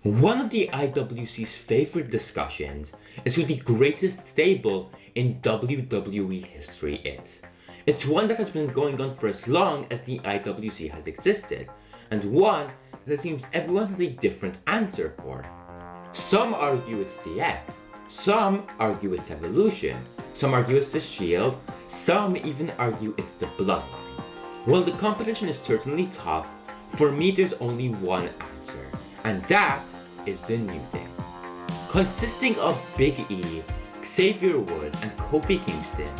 One of the IWC's favorite discussions is who the greatest stable in WWE history is. It's one that has been going on for as long as the IWC has existed, and one that it seems everyone has a different answer for. Some argue it's the X, some argue it's Evolution, some argue it's the Shield, some even argue it's the Bloodline. While the competition is certainly tough, for me there's only one answer, and that is the New Day. Consisting of Big E, Xavier Woods, and Kofi Kingston,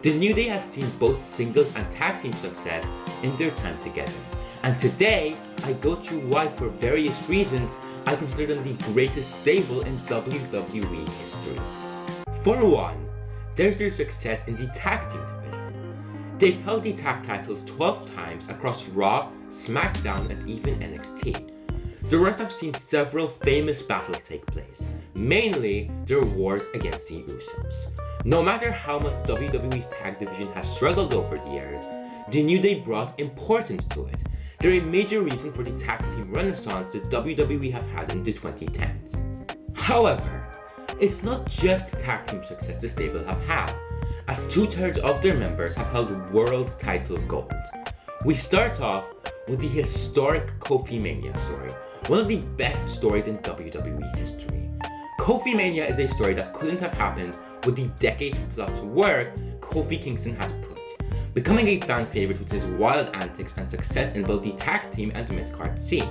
the New Day has seen both singles and tag team success in their time together. And today, I go through why, for various reasons, I consider them the greatest stable in WWE history. For one, there's their success in the tag team division. They've held the tag titles 12 times across Raw, SmackDown, and even NXT. The runs have seen several famous battles take place, mainly their wars against the Usos. No matter how much WWE's tag division has struggled over the years, the New Day brought importance to it. They're a major reason for the tag team renaissance that WWE have had in the 2010s. However, it's not just tag team success the stable have had, as 2/3 of their members have held world title gold. We start off with the historic Kofi Mania story, one of the best stories in WWE history. Kofi Mania is a story that couldn't have happened with the decade-plus work Kofi Kingston had put, becoming a fan favorite with his wild antics and success in both the tag team and mid-card scene.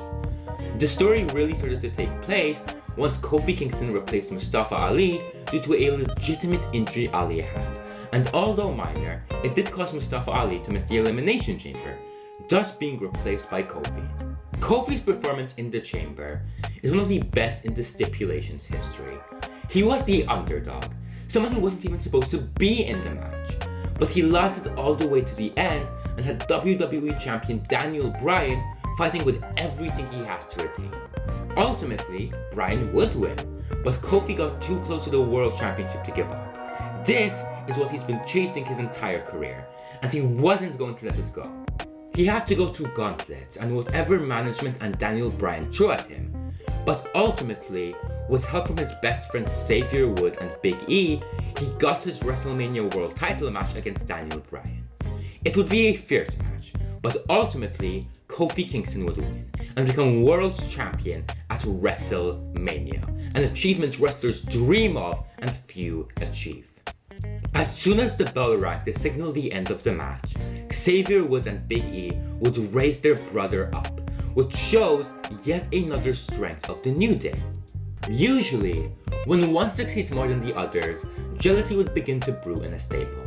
The story really started to take place once Kofi Kingston replaced Mustafa Ali due to a legitimate injury Ali had, and although minor, it did cause Mustafa Ali to miss the Elimination Chamber, thus being replaced by Kofi. Kofi's performance in the Chamber is one of the best in the stipulation's history. He was the underdog, someone who wasn't even supposed to be in the match, but he lasted all the way to the end and had WWE Champion Daniel Bryan fighting with everything he has to retain. Ultimately, Bryan would win, but Kofi got too close to the World Championship to give up. This is what he's been chasing his entire career, and he wasn't going to let it go. He had to go through gauntlets and whatever management and Daniel Bryan threw at him, but ultimately, with help from his best friend Xavier Woods and Big E, he got his WrestleMania World title match against Daniel Bryan. It would be a fierce match, but ultimately, Kofi Kingston would win and become world champion at WrestleMania, an achievement wrestlers dream of and few achieve. As soon as the bell rang to signal the end of the match, Xavier Woods and Big E would raise their brother up, which shows yet another strength of the New Day. Usually, when one succeeds more than the others, jealousy would begin to brew in a stable.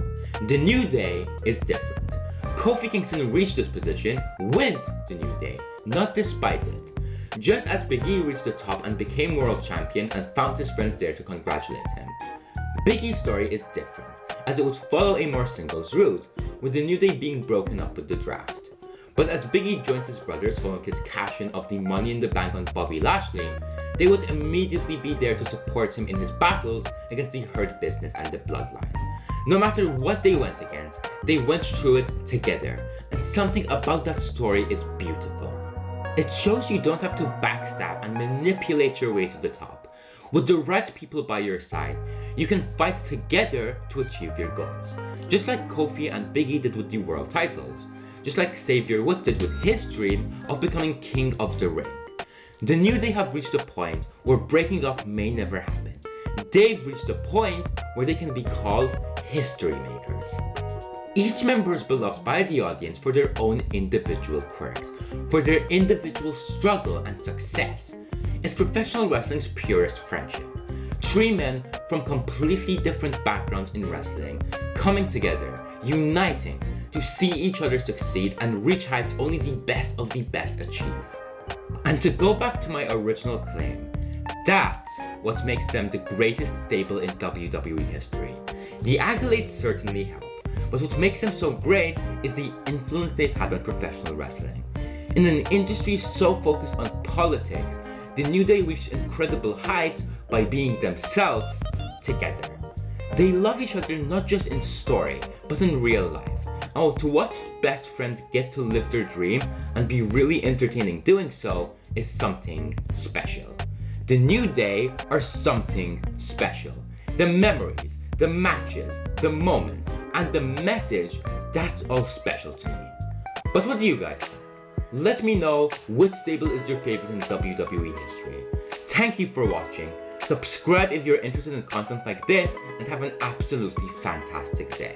The New Day is different. Kofi Kingston reached this position with the New Day, not despite it. Just as Big E reached the top and became world champion and found his friends there to congratulate him. Big E's story is different, as it would follow a more singles route, with the New Day being broken up with the draft. But as Big E joined his brothers following his cash-in of the Money in the Bank on Bobby Lashley, they would immediately be there to support him in his battles against the Hurt Business and the Bloodline. No matter what they went against, they went through it together, and something about that story is beautiful. It shows you don't have to backstab and manipulate your way to the top. With the right people by your side, you can fight together to achieve your goals. Just like Kofi and Big E did with the world titles. Just like Xavier Woods did with his dream of becoming king of the ring. The New Day have reached a point where breaking up may never happen. They've reached a point where they can be called history makers. Each member is beloved by the audience for their own individual quirks, for their individual struggle and success. It's professional wrestling's purest friendship. Three men from completely different backgrounds in wrestling coming together, uniting to see each other succeed and reach heights only the best of the best achieve. And to go back to my original claim, that's what makes them the greatest stable in WWE history. The accolades certainly help, but what makes them so great is the influence they've had on professional wrestling. In an industry so focused on politics, the New Day reached incredible heights by being themselves together. They love each other not just in story, but in real life. And to watch best friends get to live their dream and be really entertaining doing so is something special. The New Day are something special. The memories, the matches, the moments, and the message, that's all special to me. But what do you guys think? Let me know which stable is your favorite in WWE history. Thank you for watching. Subscribe if you're interested in content like this, and have an absolutely fantastic day.